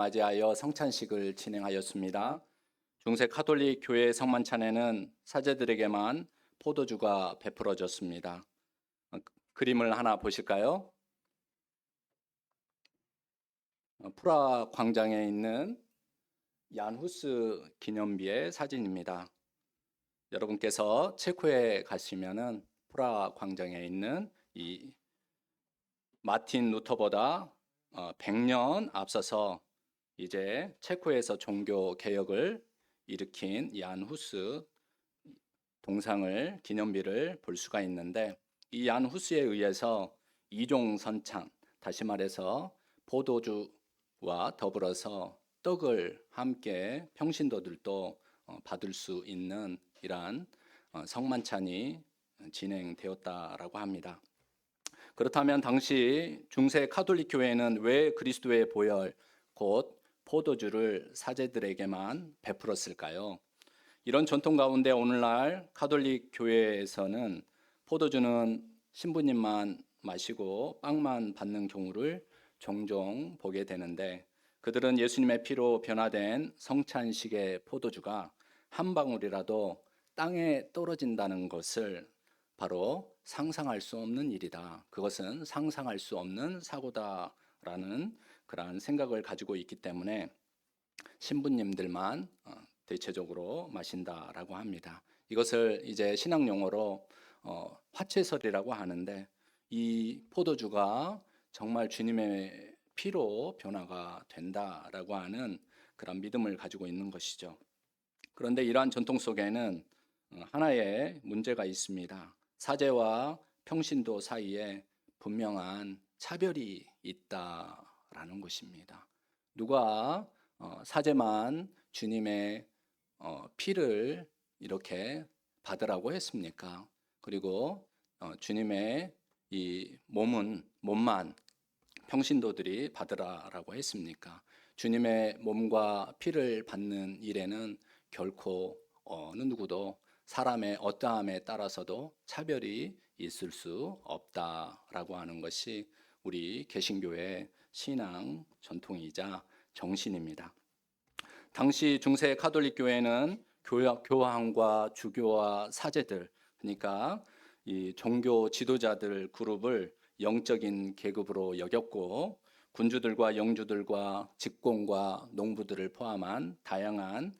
맞이하여 성찬식을 진행하였습니다. 중세 가톨릭 교회 성만찬에는 사제들에게만 포도주가 베풀어졌습니다. 그림을 하나 보실까요? 프라하 광장에 있는 얀 후스 기념비의 사진입니다. 여러분께서 체코에 가시면은 프라하 광장에 있는 이 마틴 루터보다 100년 앞서서 이제 체코에서 종교 개혁을 일으킨 얀 후스 동상을 기념비를 볼 수가 있는데, 이 얀 후스에 의해서 이종 선찬, 다시 말해서 포도주와 더불어서 떡을 함께 평신도들도 받을 수 있는 이러한 성만찬이 진행되었다라고 합니다. 그렇다면 당시 중세 가톨릭 교회는 왜 그리스도의 보혈 곧 포도주를 사제들에게만 베풀었을까요? 이런 전통 가운데 오늘날 가톨릭 교회에서는 포도주는 신부님만 마시고 빵만 받는 경우를 종종 보게 되는데, 그들은 예수님의 피로 변화된 성찬식의 포도주가 한 방울이라도 땅에 떨어진다는 것을 바로 상상할 수 없는 일이다. 그것은 상상할 수 없는 사고다라는 그러한 생각을 가지고 있기 때문에 신부님들만 대체적으로 마신다라고 합니다. 이것을 이제 신학 용어로 화채설이라고 하는데, 이 포도주가 정말 주님의 피로 변화가 된다라고 하는 그런 믿음을 가지고 있는 것이죠. 그런데 이러한 전통 속에는 하나의 문제가 있습니다. 사제와 평신도 사이에 분명한 차별이 있다라는 것입니다. 누가 사제만 주님의 피를 이렇게 받으라고 했습니까? 그리고 주님의 이 몸만 평신도들이 받으라라고 했습니까? 주님의 몸과 피를 받는 일에는 결코 어느 누구도 사람의 어떠함에 따라서도 차별이 있을 수 없다라고 하는 것이 우리 개신교의 신앙 전통이자 정신입니다. 당시 중세 가톨릭 교회는 교황과 주교와 사제들, 그러니까 이 종교 지도자들 그룹을 영적인 계급으로 여겼고, 군주들과 영주들과 직공과 농부들을 포함한 다양한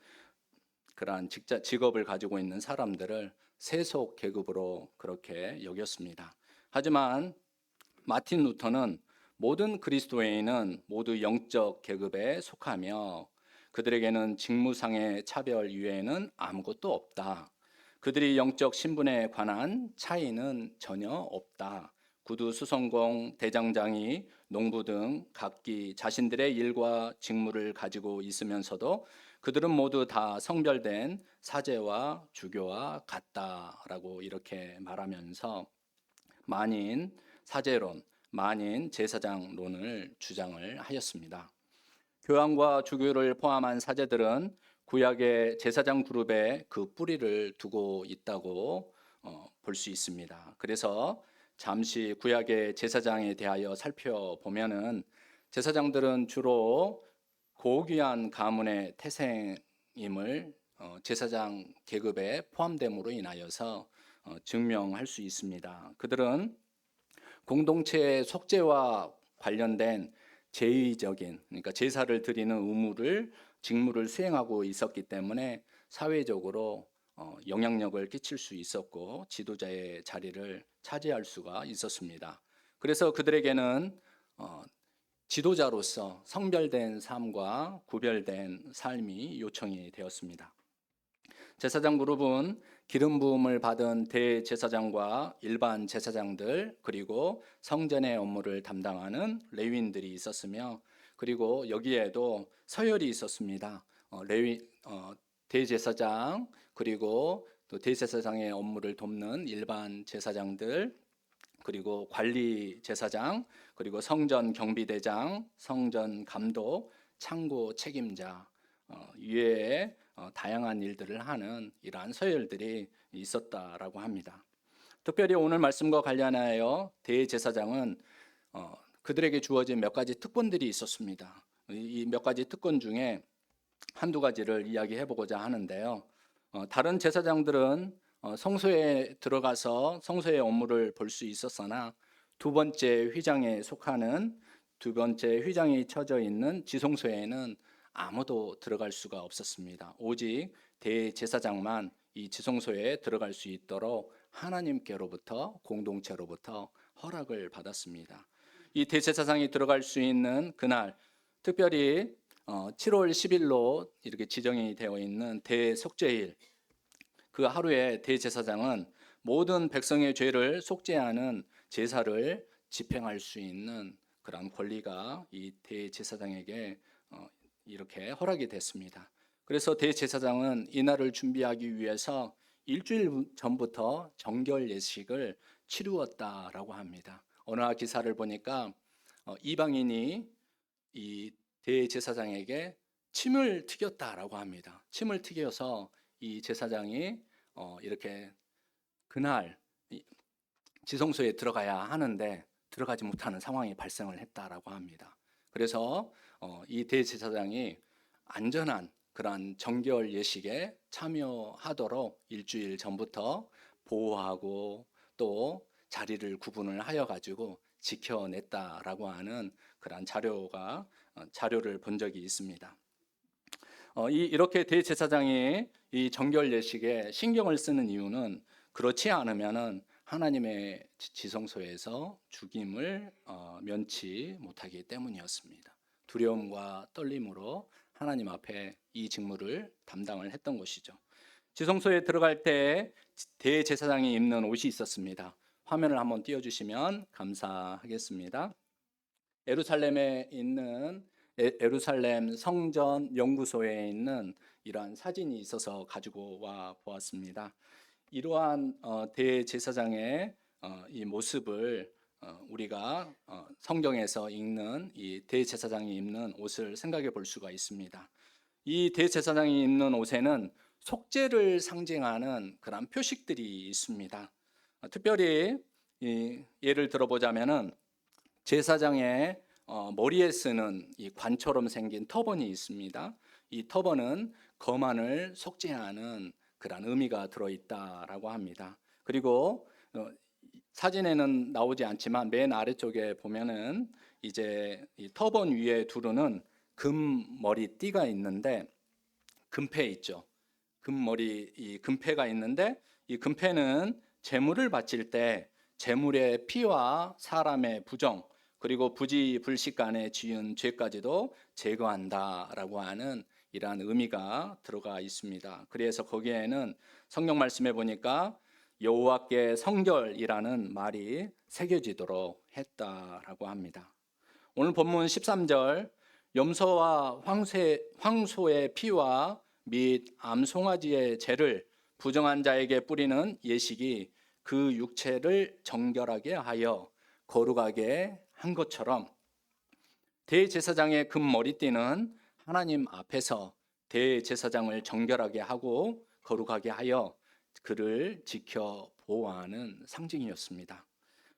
그러한 직업을 가지고 있는 사람들을 세속 계급으로 그렇게 여겼습니다. 하지만 마틴 루터는 모든 그리스도인은 모두 영적 계급에 속하며 그들에게는 직무상의 차별 이외에는 아무것도 없다. 그들이 영적 신분에 관한 차이는 전혀 없다. 구두 수성공, 대장장이, 농부 등 각기 자신들의 일과 직무를 가지고 있으면서도 그들은 모두 다 성별된 사제와 주교와 같다라고 이렇게 말하면서 만인 사제론, 만인 제사장론을 주장을 하였습니다. 교황과 주교를 포함한 사제들은 구약의 제사장 그룹에 그 뿌리를 두고 있다고 볼 수 있습니다. 그래서 잠시 구약의 제사장에 대하여 살펴보면은, 제사장들은 주로 고귀한 가문의 태생임을 제사장 계급에 포함됨으로 인하여서 증명할 수 있습니다. 그들은 공동체의 속죄와 관련된 제의적인, 그러니까 제사를 드리는 직무를 수행하고 있었기 때문에 사회적으로 영향력을 끼칠 수 있었고 지도자의 자리를 차지할 수가 있었습니다. 그래서 그들에게는 지도자로서 성별된 삶과 구별된 삶이 요청이 되었습니다. 제사장 그룹은 기름 부음을 받은 대제사장과 일반 제사장들, 그리고 성전의 업무를 담당하는 레위인들이 있었으며, 그리고 여기에도 서열이 있었습니다. 대제사장, 그리고 또 대제사장의 업무를 돕는 일반 제사장들, 그리고 관리 제사장, 그리고 성전 경비대장, 성전 감독, 창고 책임자 이외에 다양한 일들을 하는 이러한 서열들이 있었다라고 합니다. 특별히 오늘 말씀과 관련하여 대제사장은 그들에게 주어진 몇 가지 특권들이 있었습니다. 이 몇 가지 특권 중에 한두 가지를 이야기해 보고자 하는데요. 다른 제사장들은 성소에 들어가서 성소의 업무를 볼 수 있었으나 두 번째 휘장에 속하는 두 번째 휘장이 쳐져 있는 지성소에는 아무도 들어갈 수가 없었습니다. 오직 대제사장만 이 지성소에 들어갈 수 있도록 하나님께로부터 공동체로부터 허락을 받았습니다. 이 대제사장이 들어갈 수 있는 그날, 특별히 7월 10일로 이렇게 지정이 되어 있는 대속죄일, 그 하루에 대제사장은 모든 백성의 죄를 속죄하는 제사를 집행할 수 있는 그런 권리가 이 대제사장에게 이렇게 허락이 됐습니다. 그래서 대제사장은 이날을 준비하기 위해서 일주일 전부터 정결 예식을 치루었다라고 합니다. 어느 기사를 보니까 이방인이 이 대제사장에게 침을 튀겼다라고 합니다. 침을 튀겨서 이 제사장이 이렇게 그날 지성소에 들어가야 하는데 들어가지 못하는 상황이 발생을 했다라고 합니다. 그래서 이 대제사장이 안전한 그러한 정결 예식에 참여하도록 일주일 전부터 보호하고 또 자리를 구분을 하여 가지고 지켜냈다라고 하는 그러한 자료를 본 적이 있습니다. 이렇게 대제사장이 이 정결 예식에 신경을 쓰는 이유는 그렇지 않으면은 하나님의 지성소에서 죽임을 면치 못하기 때문이었습니다. 두려움과 떨림으로 하나님 앞에 이 직무를 담당을 했던 것이죠. 지성소에 들어갈 때 대제사장이 입는 옷이 있었습니다. 화면을 한번 띄워주시면 감사하겠습니다. 예루살렘에 있는 예루살렘 성전 연구소에 있는 이러한 사진이 있어서 가지고 와 보았습니다. 이러한 대제사장의 이 모습을 우리가 성경에서 읽는 이 대제사장이 입는 옷을 생각해 볼 수가 있습니다. 이 대제사장이 입는 옷에는 속죄를 상징하는 그런 표식들이 있습니다. 특별히 예를 들어보자면은 제사장의 머리에 쓰는 이 관처럼 생긴 터번이 있습니다. 이 터번은 거만을 속죄하는 그런 의미가 들어있다라고 합니다. 그리고 사진에는 나오지 않지만 맨 아래쪽에 보면은 이제 이 터번 위에 두르는 금 머리띠가 있는데 금패 있죠. 이 금패가 있는데 이 금패는 제물을 바칠 때 제물의 피와 사람의 부정 그리고 부지불식간에 지은 죄까지도 제거한다라고 하는 이러한 의미가 들어가 있습니다. 그래서 거기에는 성경 말씀에 보니까 여호와께 성결이라는 말이 새겨지도록 했다라고 합니다. 오늘 본문 13절 염소와 황소의 피와 및 암송아지의 죄를 부정한 자에게 뿌리는 예식이 그 육체를 정결하게 하여 거룩하게 한 것처럼 대제사장의 금 머리띠는 하나님 앞에서 대제사장을 정결하게 하고 거룩하게 하여 그를 지켜 보호하는 상징이었습니다.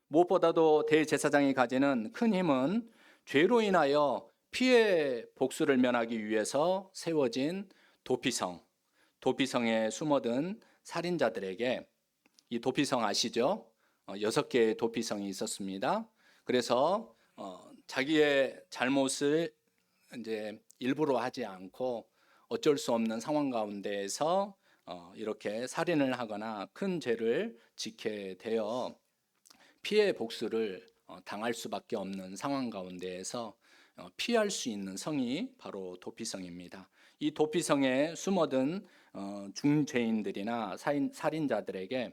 무엇보다도 대제사장이 가지는 큰 힘은 죄로 인하여 피해 복수를 면하기 위해서 세워진 도피성에 숨어든 살인자들에게 이 도피성 아시죠? 6개의 도피성이 있었습니다. 그래서 자기의 잘못을 이제 일부러 하지 않고 어쩔 수 없는 상황 가운데에서 이렇게 살인을 하거나 큰 죄를 짓게 되어 피해 복수를 당할 수밖에 없는 상황 가운데에서 피할 수 있는 성이 바로 도피성입니다. 이 도피성에 숨어든 중죄인들이나 살인자들에게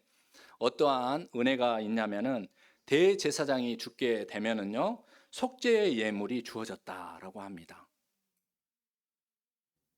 어떠한 은혜가 있냐면은 대제사장이 죽게 되면은요 속죄의 예물이 주어졌다라고 합니다.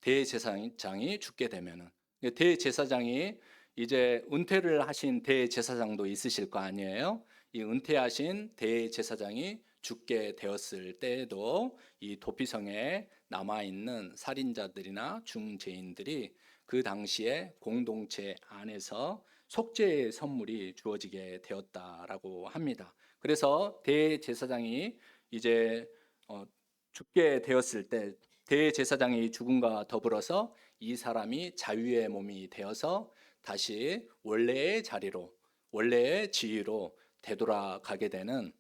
대제사장이 죽게 되면은 대제사장이 이제 은퇴를 하신 대제사장도 있으실 거 아니에요. 이 은퇴하신 대제사장이 죽게 되었을 때에도 이 도피성에 남아 있는 살인자들이나 중죄인들이 그 당시에 공동체 안에서 속죄의 선물이 주어지게 되었다라고 합니다. 그래서 대제사장이 이제 죽게 되었을 때 대제사장의 죽음과 더불어서 이 사람이 자유의 몸이 되어서 다시 원래의 자리로, 원래의 지위로 되돌아가게 되는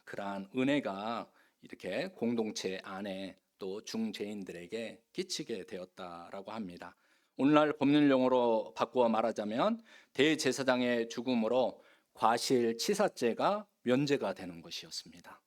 그러한 은혜가 이렇게 공동체 안에 또 중재인들에게 끼치게 되었다라고 합니다. 오늘날 법률 용어로 바꾸어 말하자면 대제사장의 죽음으로 과실치사죄가 면제가 되는 것이었습니다.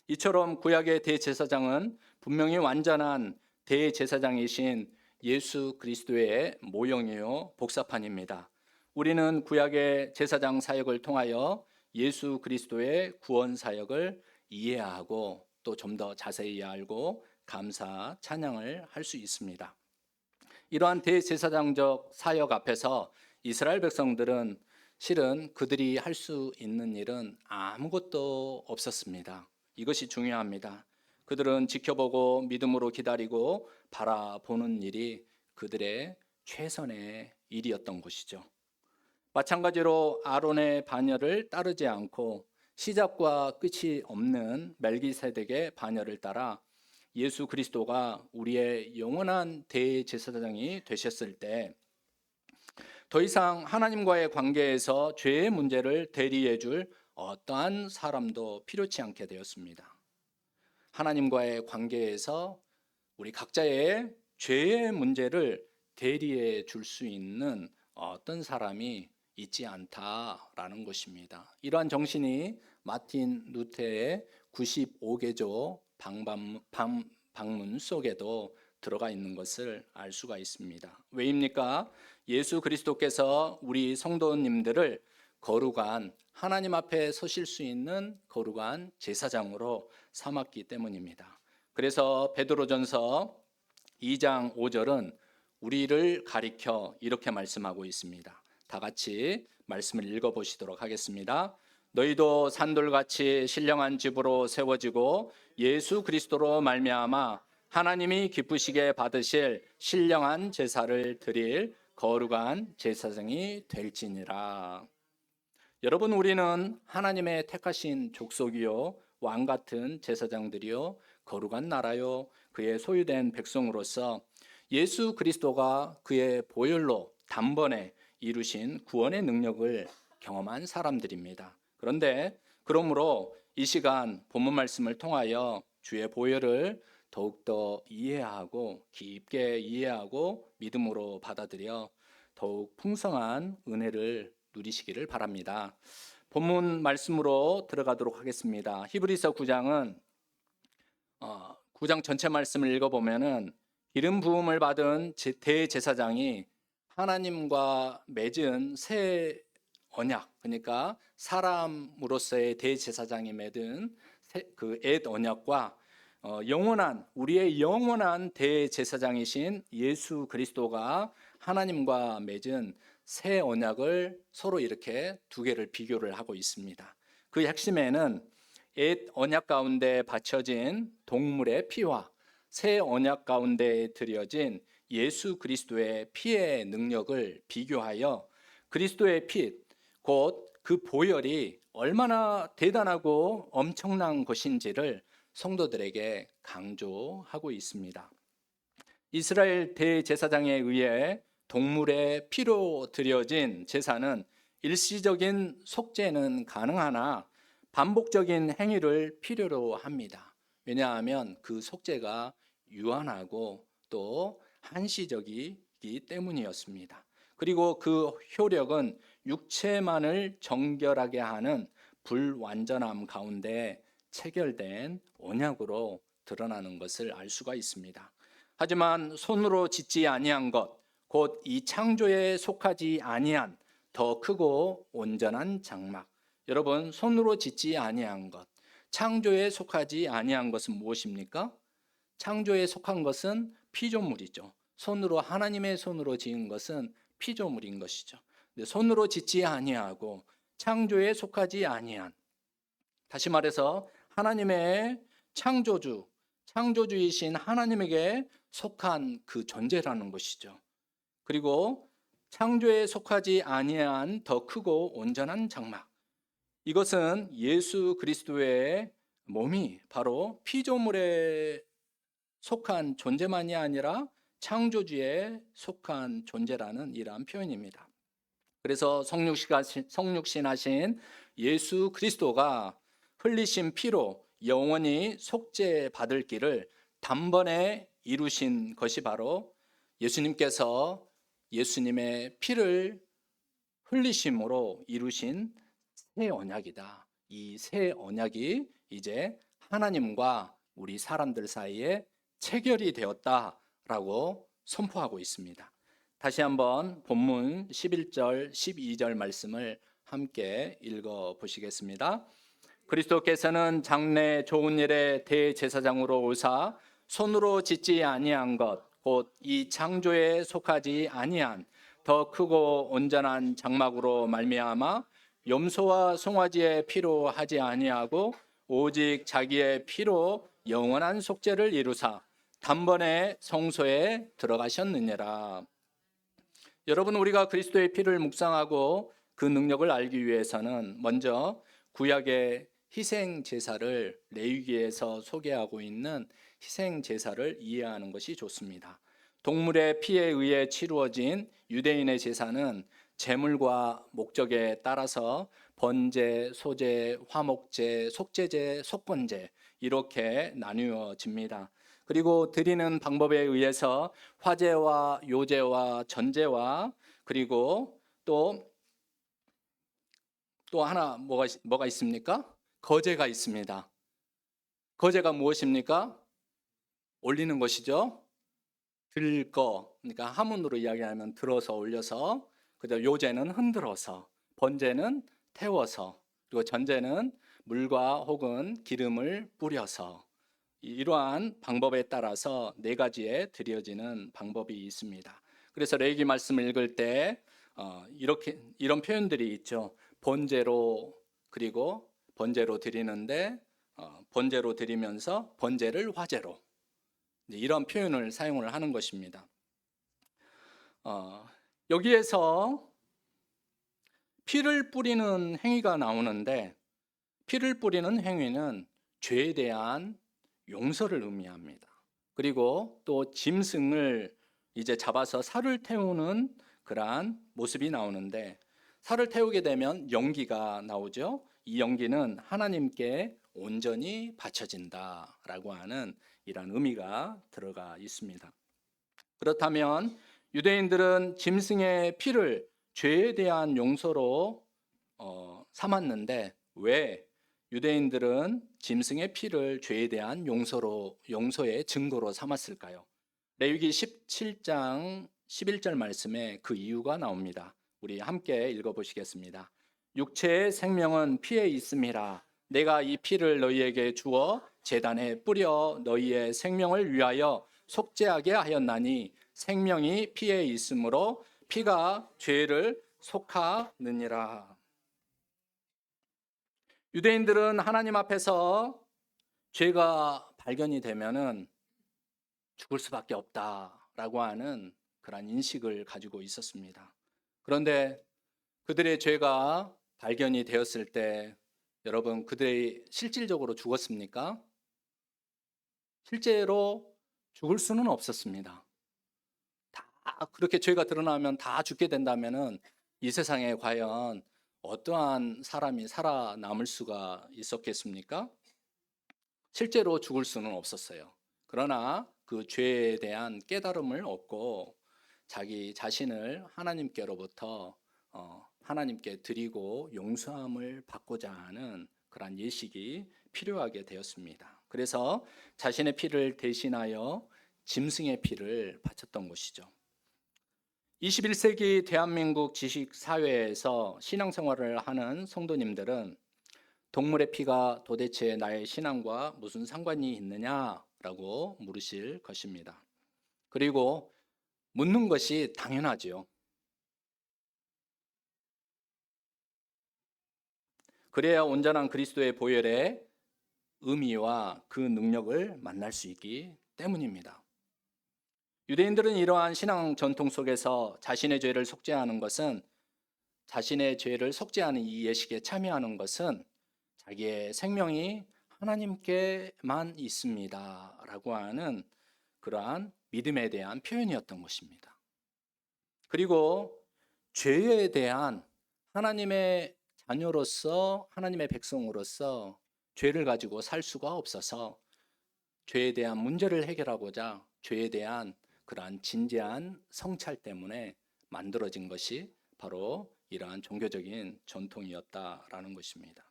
이처럼 구약의 대제사장은 분명히 완전한 대제사장이신 예수 그리스도의 모형이요 복사판입니다. 우리는 구약의 제사장 사역을 통하여 예수 그리스도의 구원 사역을 이해하고 또 좀 더 자세히 알고 감사 찬양을 할 수 있습니다. 이러한 대제사장적 사역 앞에서 이스라엘 백성들은 실은 그들이 할 수 있는 일은 아무것도 없었습니다. 이것이 중요합니다. 그들은 지켜보고 믿음으로 기다리고 바라보는 일이 그들의 최선의 일이었던 것이죠. 마찬가지로 아론의 반열을 따르지 않고 시작과 끝이 없는 멜기세덱의 반열을 따라 예수 그리스도가 우리의 영원한 대제사장이 되셨을 때 더 이상 하나님과의 관계에서 죄의 문제를 대리해 줄 어떠한 사람도 필요치 않게 되었습니다. 하나님과의 관계에서 우리 각자의 죄의 문제를 대리해 줄 수 있는 어떤 사람이 있지 않다라는 것입니다. 이러한 정신이 마틴 루테의 95개조 방문 속에도 들어가 있는 것을 알 수가 있습니다. 왜입니까? 예수 그리스도께서 우리 성도님들을 거룩한 하나님 앞에 서실 수 있는 거룩한 제사장으로 삼았기 때문입니다. 그래서 베드로전서 2장 5절은 우리를 가리켜 이렇게 말씀하고 있습니다. 다 같이 말씀을 읽어보시도록 하겠습니다. 너희도 산돌같이 신령한 집으로 세워지고 예수 그리스도로 말미암아 하나님이 기쁘시게 받으실 신령한 제사를 드릴 거룩한 제사장이 될지니라. 여러분, 우리는 하나님의 택하신 족속이요 왕 같은 제사장들이요 거룩한 나라요 그의 소유된 백성으로서 예수 그리스도가 그의 보혈로 단번에 이루신 구원의 능력을 경험한 사람들입니다. 그런데 그러므로 이 시간 본문 말씀을 통하여 주의 보혈을 더욱더 이해하고 깊게 이해하고 믿음으로 받아들여 더욱 풍성한 은혜를 누리시기를 바랍니다. 본문 말씀으로 들어가도록 하겠습니다. 히브리서 9장은 9장 전체 말씀을 읽어보면은 기름 부음을 받은 대제사장이 하나님과 맺은 새 언약, 그러니까 사람으로서의 대제사장이 맺은 그 옛 언약과 우리의 영원한 대제사장이신 예수 그리스도가 하나님과 맺은 새 언약을 서로 이렇게 두 개를 비교를 하고 있습니다. 그 핵심에는 옛 언약 가운데 바쳐진 동물의 피와 새 언약 가운데 드려진 예수 그리스도의 피의 능력을 비교하여 그리스도의 피, 곧 그 보혈이 얼마나 대단하고 엄청난 것인지를 성도들에게 강조하고 있습니다. 이스라엘 대제사장에 의해 동물의 피로 드려진 제사는 일시적인 속죄는 가능하나 반복적인 행위를 필요로 합니다. 왜냐하면 그 속죄가 유한하고 또 한시적이기 때문이었습니다. 그리고 그 효력은 육체만을 정결하게 하는 불완전함 가운데 체결된 언약으로 드러나는 것을 알 수가 있습니다. 하지만 손으로 짓지 아니한 것, 곧 이 창조에 속하지 아니한 더 크고 온전한 장막. 여러분, 손으로 짓지 아니한 것, 창조에 속하지 아니한 것은 무엇입니까? 창조에 속한 것은 피조물이죠. 하나님의 손으로 지은 것은 피조물인 것이죠. 손으로 짓지 아니하고 창조에 속하지 아니한, 다시 말해서 하나님의 창조주이신 하나님에게 속한 그 존재라는 것이죠. 그리고 창조에 속하지 아니한 더 크고 온전한 장막, 이것은 예수 그리스도의 몸이 바로 피조물에 속한 존재만이 아니라 창조주에 속한 존재라는 이러한 표현입니다. 그래서 성육신 하신 예수 그리스도가 흘리신 피로 영원히 속죄받을 길을 단번에 이루신 것이 바로 예수님께서 예수님의 피를 흘리심으로 이루신 새 언약이다. 이 새 언약이 이제 하나님과 우리 사람들 사이에 체결이 되었다라고 선포하고 있습니다. 다시 한번 본문 11절, 12절 말씀을 함께 읽어 보시겠습니다. 그리스도께서는 장래 좋은 일의 대제사장으로 오사 손으로 짓지 아니한 것 곧 이 창조에 속하지 아니한 더 크고 온전한 장막으로 말미암아 염소와 송아지의 피로 하지 아니하고 오직 자기의 피로 영원한 속죄를 이루사 단번에 성소에 들어가셨느니라. 여러분, 우리가 그리스도의 피를 묵상하고 그 능력을 알기 위해서는 먼저 구약의 희생 제사를 레위기에서 소개하고 있는 희생 제사를 이해하는 것이 좋습니다. 동물의 피에 의해 치루어진 유대인의 제사는 제물과 목적에 따라서 번제, 소제, 화목제, 속죄제, 속건제 이렇게 나누어집니다. 그리고 드리는 방법에 의해서 화제와 요제와 전제와 그리고 또 하나 뭐가 있습니까? 거제가 있습니다. 거제가 무엇입니까? 올리는 것이죠. 들거, 그러니까 하문으로 이야기하면 들어서 올려서, 그다음 요제는 흔들어서, 번제는 태워서, 그리고 전제는 물과 혹은 기름을 뿌려서, 이러한 방법에 따라서 네 가지의 드려지는 방법이 있습니다. 그래서 레위기 말씀을 읽을 때 이런 표현들이 있죠. 번제로, 그리고 번제로 드리는데 번제로 드리면서 번제를 화제로, 이런 표현을 사용을 하는 것입니다. 여기에서 피를 뿌리는 행위가 나오는데, 피를 뿌리는 행위는 죄에 대한 용서를 의미합니다. 그리고 또 짐승을 이제 잡아서 살을 태우는 그러한 모습이 나오는데, 살을 태우게 되면 연기가 나오죠. 이 연기는 하나님께 온전히 바쳐진다라고 하는 이런 의미가 들어가 있습니다. 그렇다면 유대인들은 짐승의 피를 죄에 대한 용서로 삼았는데, 왜 유대인들은 짐승의 피를 죄에 대한 용서의 증거로 삼았을까요? 레위기 17장 11절 말씀에 그 이유가 나옵니다. 우리 함께 읽어보시겠습니다. 육체의 생명은 피에 있음이라. 내가 이 피를 너희에게 주어 제단에 뿌려 너희의 생명을 위하여 속죄하게 하였나니 생명이 피에 있으므로 피가 죄를 속하느니라. 유대인들은 하나님 앞에서 죄가 발견이 되면은 죽을 수밖에 없다라고 하는 그런 인식을 가지고 있었습니다. 그런데 그들의 죄가 발견이 되었을 때 여러분, 그들이 실질적으로 죽었습니까? 실제로 죽을 수는 없었습니다. 다 그렇게 죄가 드러나면 다 죽게 된다면은 이 세상에 과연 어떠한 사람이 살아남을 수가 있었겠습니까? 실제로 죽을 수는 없었어요. 그러나 그 죄에 대한 깨달음을 얻고 자기 자신을 하나님께로부터 하나님께 드리고 용서함을 받고자 하는 그러한 예식이 필요하게 되었습니다. 그래서 자신의 피를 대신하여 짐승의 피를 바쳤던 것이죠. 21세기 대한민국 지식사회에서 신앙생활을 하는 성도님들은 동물의 피가 도대체 나의 신앙과 무슨 상관이 있느냐라고 물으실 것입니다. 그리고 묻는 것이 당연하지요. 그래야 온전한 그리스도의 보혈의 의미와 그 능력을 만날 수 있기 때문입니다. 유대인들은 이러한 신앙 전통 속에서 자신의 죄를 속죄하는 것은, 자신의 죄를 속죄하는 이 예식에 참여하는 것은 자기의 생명이 하나님께만 있습니다 라고 하는 그러한 믿음에 대한 표현이었던 것입니다. 그리고 죄에 대한 하나님의 자녀로서, 하나님의 백성으로서 죄를 가지고 살 수가 없어서 죄에 대한 문제를 해결하고자 죄에 대한 그러한 진지한 성찰 때문에 만들어진 것이 바로 이러한 종교적인 전통이었다라는 것입니다.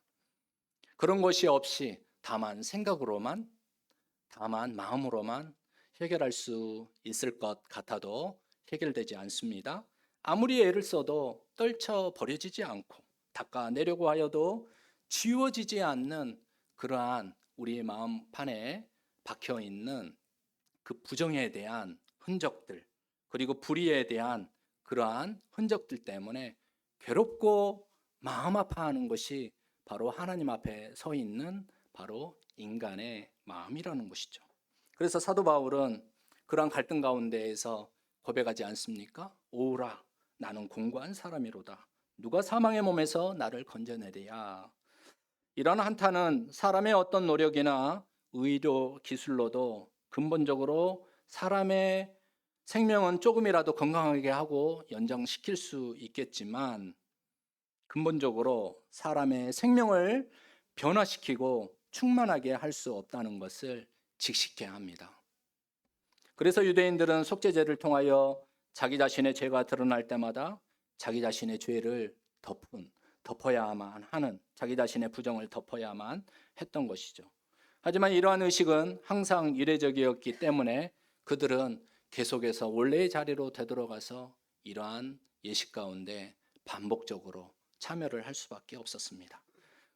그런 것이 없이 다만 생각으로만, 다만 마음으로만 해결할 수 있을 것 같아도 해결되지 않습니다. 아무리 애를 써도 떨쳐 버려지지 않고 닦아내려고 하여도 지워지지 않는 그러한 우리의 마음판에 박혀 있는 그 부정에 대한 흔적들, 그리고 불의에 대한 그러한 흔적들 때문에 괴롭고 마음 아파하는 것이 바로 하나님 앞에 서 있는 바로 인간의 마음이라는 것이죠. 그래서 사도 바울은 그러한 갈등 가운데에서 고백하지 않습니까? 오라, 나는 공고한 사람이로다. 누가 사망의 몸에서 나를 건져내랴. 이런 한탄은 사람의 어떤 노력이나 의료 기술로도 근본적으로 사람의 생명은 조금이라도 건강하게 하고 연장시킬 수 있겠지만 근본적으로 사람의 생명을 변화시키고 충만하게 할 수 없다는 것을 직시해야 합니다. 그래서 유대인들은 속죄제를 통하여 자기 자신의 죄가 드러날 때마다 자기 자신의 죄를 덮어야만 하는, 자기 자신의 부정을 덮어야만 했던 것이죠. 하지만 이러한 의식은 항상 이례적이었기 때문에 그들은 계속해서 원래의 자리로 되돌아가서 이러한 예식 가운데 반복적으로 참여를 할 수밖에 없었습니다.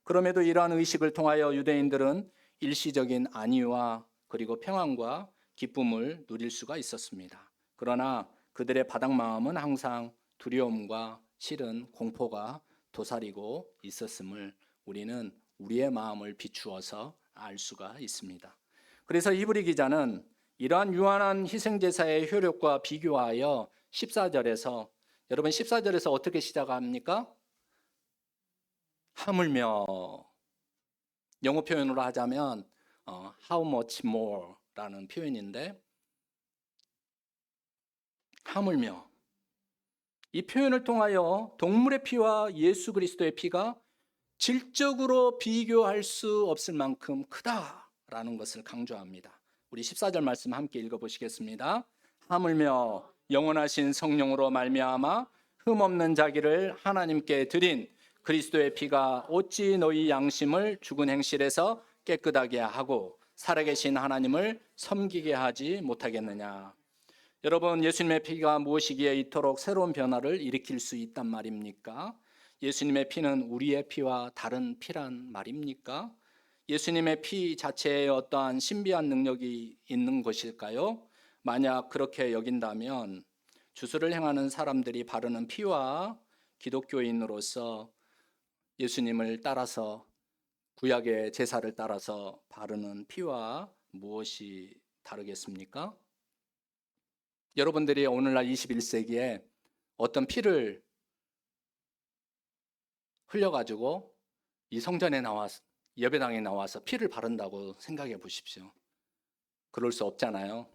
그럼에도 이러한 의식을 통하여 유대인들은 일시적인 안위와 그리고 평안과 기쁨을 누릴 수가 있었습니다. 그러나 그들의 바닥 마음은 항상 두려움과 실은 공포가 도사리고 있었음을 우리는 우리의 마음을 비추어서 알 수가 있습니다. 그래서 히브리 기자는 이러한 유한한 희생제사의 효력과 비교하여 14절에서, 여러분 14절에서 어떻게 시작합니까? 하물며, 영어 표현으로 하자면 how much more 라는 표현인데, 하물며 이 표현을 통하여 동물의 피와 예수 그리스도의 피가 질적으로 비교할 수 없을 만큼 크다라는 것을 강조합니다. 우리 14절 말씀 함께 읽어보시겠습니다. 하물며 영원하신 성령으로 말미암아 흠없는 자기를 하나님께 드린 그리스도의 피가 어찌 너희 양심을 죽은 행실에서 깨끗하게 하고 살아계신 하나님을 섬기게 하지 못하겠느냐. 여러분, 예수님의 피가 무엇이기에 이토록 새로운 변화를 일으킬 수 있단 말입니까? 예수님의 피는 우리의 피와 다른 피란 말입니까? 예수님의 피 자체에 어떠한 신비한 능력이 있는 것일까요? 만약 그렇게 여긴다면 주술을 행하는 사람들이 바르는 피와 기독교인으로서 예수님을 따라서 구약의 제사를 따라서 바르는 피와 무엇이 다르겠습니까? 여러분들이 오늘날 21세기에 어떤 피를 흘려가지고 이 성전에 나와서, 예배당에 나와서 피를 바른다고 생각해 보십시오. 그럴 수 없잖아요.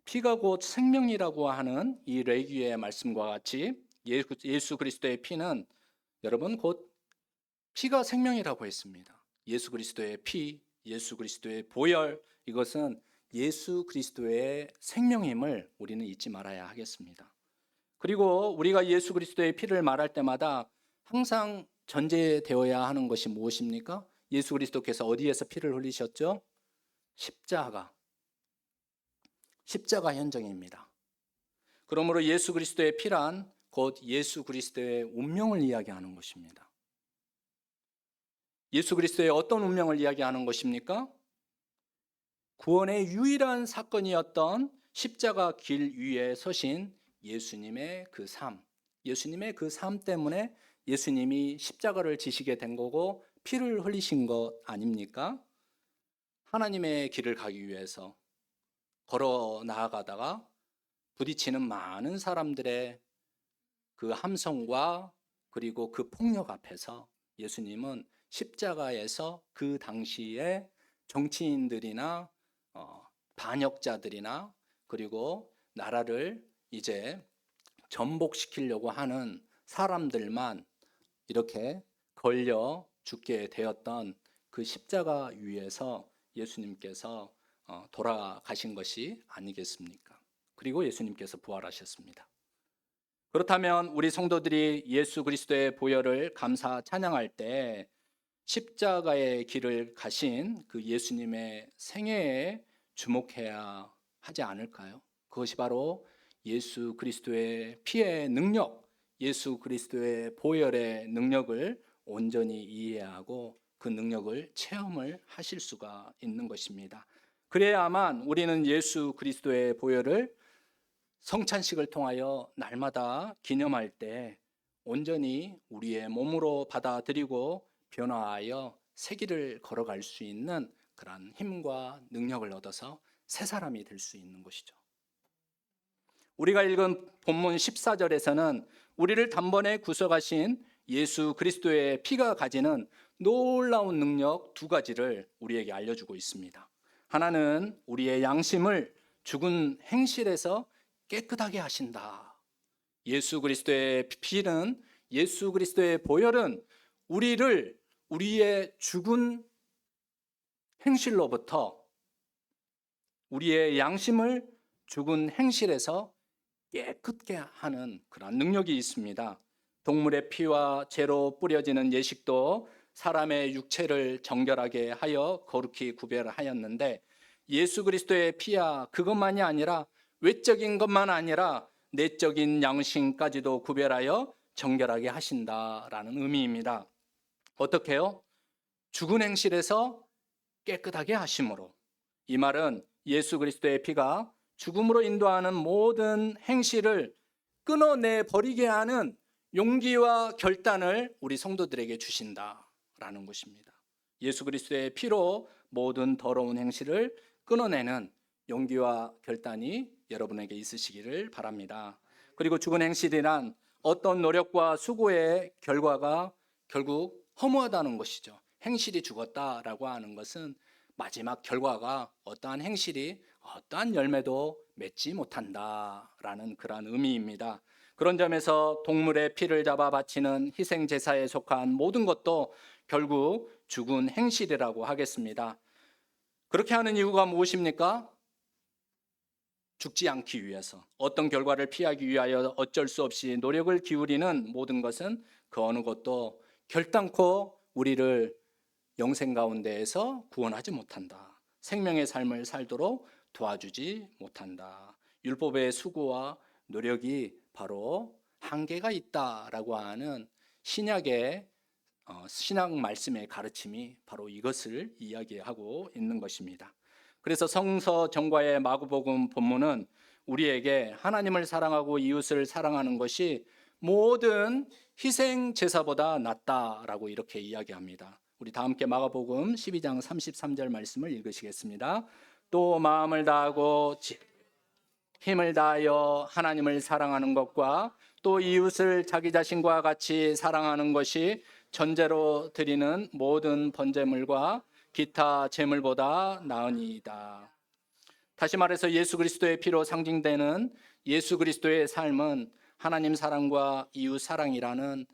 피가 곧 생명이라고 하는 이 레위기의 말씀과 같이 예수 그리스도의 피는 여러분 곧 피가 생명이라고 했습니다. 예수 그리스도의 피, 예수 그리스도의 보혈, 이것은 예수 그리스도의 생명임을 우리는 잊지 말아야 하겠습니다. 그리고 우리가 예수 그리스도의 피를 말할 때마다 항상 전제되어야 하는 것이 무엇입니까? 예수 그리스도께서 어디에서 피를 흘리셨죠? 십자가 현장입니다. 그러므로 예수 그리스도의 피란 곧 예수 그리스도의 운명을 이야기하는 것입니다. 예수 그리스도의 어떤 운명을 이야기하는 것입니까? 구원의 유일한 사건이었던 십자가 길 위에 서신 예수님의 그 삶, 예수님의 그 삶 때문에 예수님이 십자가를 지시게 된 거고 피를 흘리신 것 아닙니까? 하나님의 길을 가기 위해서 걸어 나아가다가 부딪히는 많은 사람들의 그 함성과 그리고 그 폭력 앞에서 예수님은 십자가에서 그 당시에 정치인들이나 반역자들이나 그리고 나라를 이제 전복시키려고 하는 사람들만 이렇게 걸려 죽게 되었던 그 십자가 위에서 예수님께서 돌아가신 것이 아니겠습니까? 그리고 예수님께서 부활하셨습니다. 그렇다면 우리 성도들이 예수 그리스도의 보혈을 감사 찬양할 때 십자가의 길을 가신 그 예수님의 생애에 주목해야 하지 않을까요? 그것이 바로 예수 그리스도의 피의 능력, 예수 그리스도의 보혈의 능력을 온전히 이해하고 그 능력을 체험을 하실 수가 있는 것입니다. 그래야만 우리는 예수 그리스도의 보혈을 성찬식을 통하여 날마다 기념할 때 온전히 우리의 몸으로 받아들이고 변화하여 새 길을 걸어갈 수 있는 그런 힘과 능력을 얻어서 새 사람이 될 수 있는 것이죠. 우리가 읽은 본문 14절에서는 우리를 단번에 구속하신 예수 그리스도의 피가 가지는 놀라운 능력 두 가지를 우리에게 알려주고 있습니다. 하나는 우리의 양심을 죽은 행실에서 깨끗하게 하신다. 예수 그리스도의 피는, 예수 그리스도의 보혈은 우리를 우리의 죽은 행실로부터, 우리의 양심을 죽은 행실에서 깨끗게 하는 그런 능력이 있습니다. 동물의 피와 재로 뿌려지는 예식도 사람의 육체를 정결하게 하여 거룩히 구별하였는데 예수 그리스도의 피야 그것만이 아니라 외적인 것만 아니라 내적인 양심까지도 구별하여 정결하게 하신다라는 의미입니다. 어떻게요? 죽은 행실에서 깨끗하게 하심으로. 이 말은 예수 그리스도의 피가 죽음으로 인도하는 모든 행실을 끊어내 버리게 하는 용기와 결단을 우리 성도들에게 주신다라는 것입니다. 예수 그리스도의 피로 모든 더러운 행실을 끊어내는 용기와 결단이 여러분에게 있으시기를 바랍니다. 그리고 죽은 행실이란 어떤 노력과 수고의 결과가 결국 허무하다는 것이죠. 행실이 죽었다라고 하는 것은 마지막 결과가 어떠한 행실이 어떠한 열매도 맺지 못한다라는 그런 의미입니다. 그런 점에서 동물의 피를 잡아 바치는 희생 제사에 속한 모든 것도 결국 죽은 행실이라고 하겠습니다. 그렇게 하는 이유가 무엇입니까? 죽지 않기 위해서, 어떤 결과를 피하기 위하여 어쩔 수 없이 노력을 기울이는 모든 것은 그 어느 것도 결단코 우리를 영생 가운데에서 구원하지 못한다. 생명의 삶을 살도록 도와주지 못한다. 율법의 수고와 노력이 바로 한계가 있다라고 하는 신약의 신약 말씀의 가르침이 바로 이것을 이야기하고 있는 것입니다. 그래서 성서 전과의 마가복음 본문은 우리에게 하나님을 사랑하고 이웃을 사랑하는 것이 모든 희생 제사보다 낫다라고 이렇게 이야기합니다. 우리 다 함께 마가복음 12장 33절 말씀을 읽으시겠습니다. 또 마음을 다하고 힘을 다하여 하나님을 사랑하는 것과 또 이웃을 자기 자신과 같이 사랑하는 것이 전제로 드리는 모든 번제물과 기타 제물보다 나으니이다. 다시 말해서 예수 그리스도의 피로 상징되는 예수 그리스도의 삶은 하나님 사랑과 이웃 사랑이라는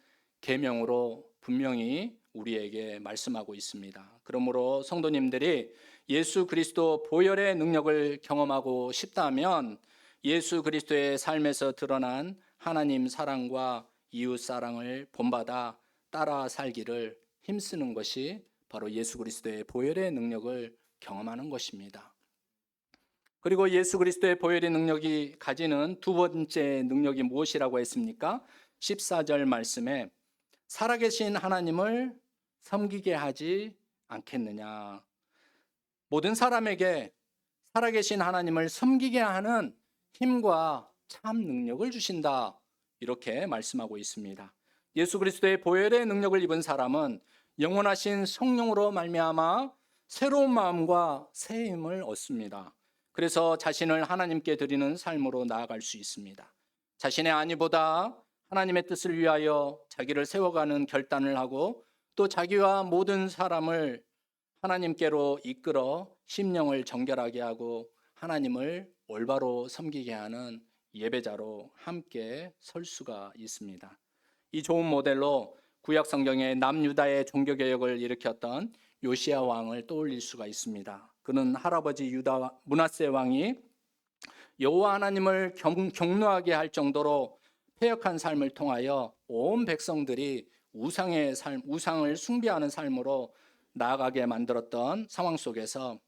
계명으로 분명히 우리에게 말씀하고 있습니다. 그러므로 성도님들이 예수 그리스도 보혈의 능력을 경험하고 싶다면 예수 그리스도의 삶에서 드러난 하나님 사랑과 이웃 사랑을 본받아 따라 살기를 힘쓰는 것이 바로 예수 그리스도의 보혈의 능력을 경험하는 것입니다. 그리고 예수 그리스도의 보혈의 능력이 가지는 두 번째 능력이 무엇이라고 했습니까? 14절 말씀에 살아계신 하나님을 섬기게 하지 않겠느냐. 모든 사람에게 살아계신 하나님을 섬기게 하는 힘과 참 능력을 주신다. 이렇게 말씀하고 있습니다. 예수 그리스도의 보혈의 능력을 입은 사람은 영원하신 성령으로 말미암아 새로운 마음과 새 힘을 얻습니다. 그래서 자신을 하나님께 드리는 삶으로 나아갈 수 있습니다. 자신의 안위보다 하나님의 뜻을 위하여 자기를 세워가는 결단을 하고 또 자기와 모든 사람을 하나님께로 이끌어 심령을 정결하게 하고 하나님을 올바로 섬기게 하는 예배자로 함께 설 수가 있습니다. 이 좋은 모델로 구약 성경의 남유다의 종교 개혁을 일으켰던 요시야 왕을 떠올릴 수가 있습니다. 그는 할아버지 유다 므낫세 왕이 여호와 하나님을 경노하게 할 정도로 패역한 삶을 통하여 온 백성들이 우상을 숭배하는 삶으로 나아가게 만들었던 상황 속에서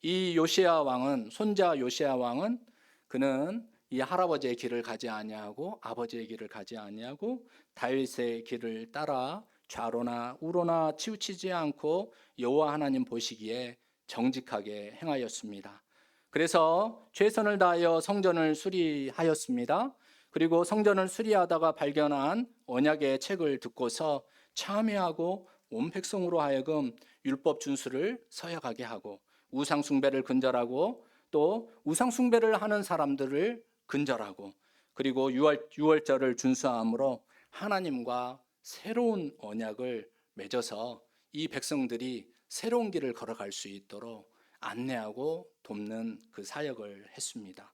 이 요시야 왕은, 손자 요시야 왕은, 그는 이 할아버지의 길을 가지 아니하고 아버지의 길을 가지 아니하고 다윗의 길을 따라 좌로나 우로나 치우치지 않고 여호와 하나님 보시기에 정직하게 행하였습니다. 그래서 최선을 다하여 성전을 수리하였습니다. 그리고 성전을 수리하다가 발견한 언약의 책을 듣고서 참회하고 온 백성으로 하여금 율법 준수를 서약하게 하고 우상 숭배를 근절하고 또 우상 숭배를 하는 사람들을 근절하고 그리고 유월절을 준수함으로 하나님과 새로운 언약을 맺어서 이 백성들이 새로운 길을 걸어갈 수 있도록 안내하고 돕는 그 사역을 했습니다.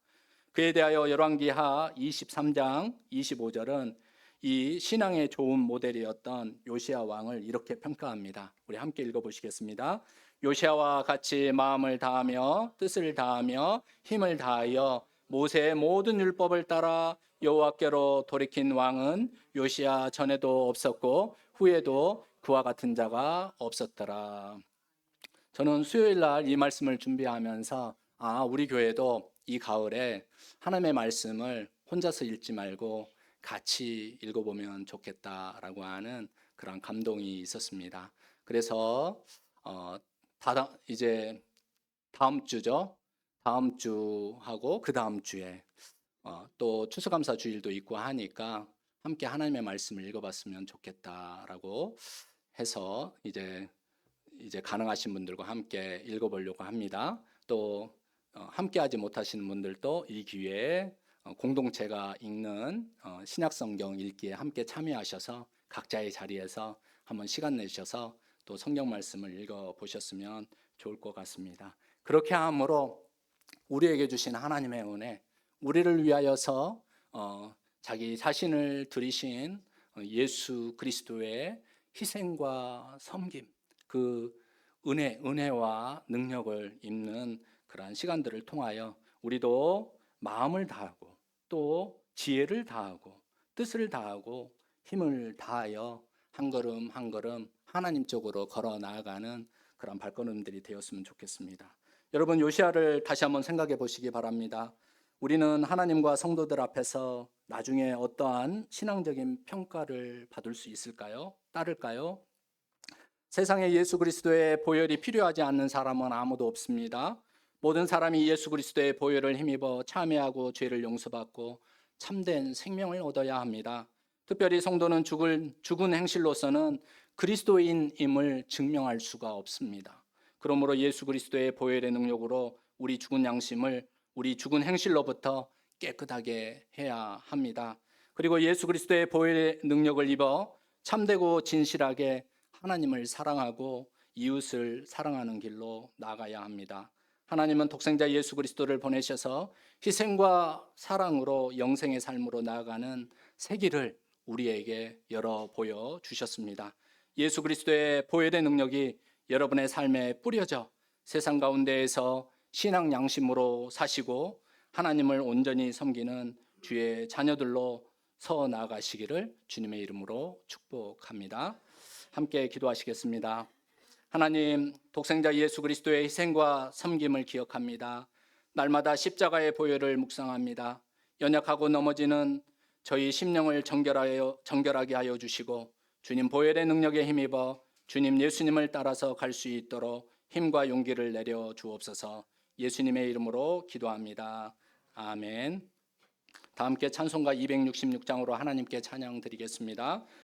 그에 대하여 열왕기하 23장 25절은 이 신앙의 좋은 모델이었던 요시야 왕을 이렇게 평가합니다. 우리 함께 읽어보시겠습니다. 요시야와 같이 마음을 다하며 뜻을 다하며 힘을 다하여 모세의 모든 율법을 따라 여호와께로 돌이킨 왕은 요시야 전에도 없었고 후에도 그와 같은 자가 없었더라. 저는 수요일 날 이 말씀을 준비하면서 우리 교회도 이 가을에 하나님의 말씀을 혼자서 읽지 말고 같이 읽어보면 좋겠다라고 하는 그런 감동이 있었습니다. 그래서 이제 다음 주죠. 다음 주하고 그 다음 주에 또 추수감사 주일도 있고 하니까 함께 하나님의 말씀을 읽어봤으면 좋겠다라고 해서 이제 가능하신 분들과 함께 읽어보려고 합니다. 또 함께하지 못하시는 분들도 이 기회에 공동체가 읽는 신약성경 읽기에 함께 참여하셔서 각자의 자리에서 한번 시간 내셔서 또 성경 말씀을 읽어보셨으면 좋을 것 같습니다. 그렇게 함으로 우리에게 주신 하나님의 은혜, 우리를 위하여서 자기 자신을 들이신 예수 그리스도의 희생과 섬김, 그 은혜와 능력을 입는 그러한 시간들을 통하여 우리도 마음을 다하고 또 지혜를 다하고 뜻을 다하고 힘을 다하여 한 걸음 한 걸음 하나님 쪽으로 걸어 나아가는 그런 발걸음들이 되었으면 좋겠습니다. 여러분, 요시야를 다시 한번 생각해 보시기 바랍니다. 우리는 하나님과 성도들 앞에서 나중에 어떠한 신앙적인 평가를 받을 수 있을까요? 따를까요? 세상에 예수 그리스도의 보혈이 필요하지 않는 사람은 아무도 없습니다. 모든 사람이 예수 그리스도의 보혈을 힘입어 참여하고 죄를 용서받고 참된 생명을 얻어야 합니다. 특별히 성도는 죽은 행실로서는 그리스도인임을 증명할 수가 없습니다. 그러므로 예수 그리스도의 보혈의 능력으로 우리 죽은 양심을 우리 죽은 행실로부터 깨끗하게 해야 합니다. 그리고 예수 그리스도의 보혈의 능력을 입어 참되고 진실하게 하나님을 사랑하고 이웃을 사랑하는 길로 나아가야 합니다. 하나님은 독생자 예수 그리스도를 보내셔서 희생과 사랑으로 영생의 삶으로 나아가는 새 길을 우리에게 열어 보여 주셨습니다. 예수 그리스도의 보혈의 능력이 여러분의 삶에 뿌려져 세상 가운데에서 신앙 양심으로 사시고 하나님을 온전히 섬기는 주의 자녀들로 서 나아가시기를 주님의 이름으로 축복합니다. 함께 기도하시겠습니다. 하나님, 독생자 예수 그리스도의 희생과 섬김을 기억합니다. 날마다 십자가의 보혈을 묵상합니다. 연약하고 넘어지는 저희 심령을 정결하게 하여 주시고 주님 보혈의 능력에 힘입어 주님 예수님을 따라서 갈 수 있도록 힘과 용기를 내려 주옵소서. 예수님의 이름으로 기도합니다. 아멘. 다 함께 찬송가 266장으로 하나님께 찬양 드리겠습니다.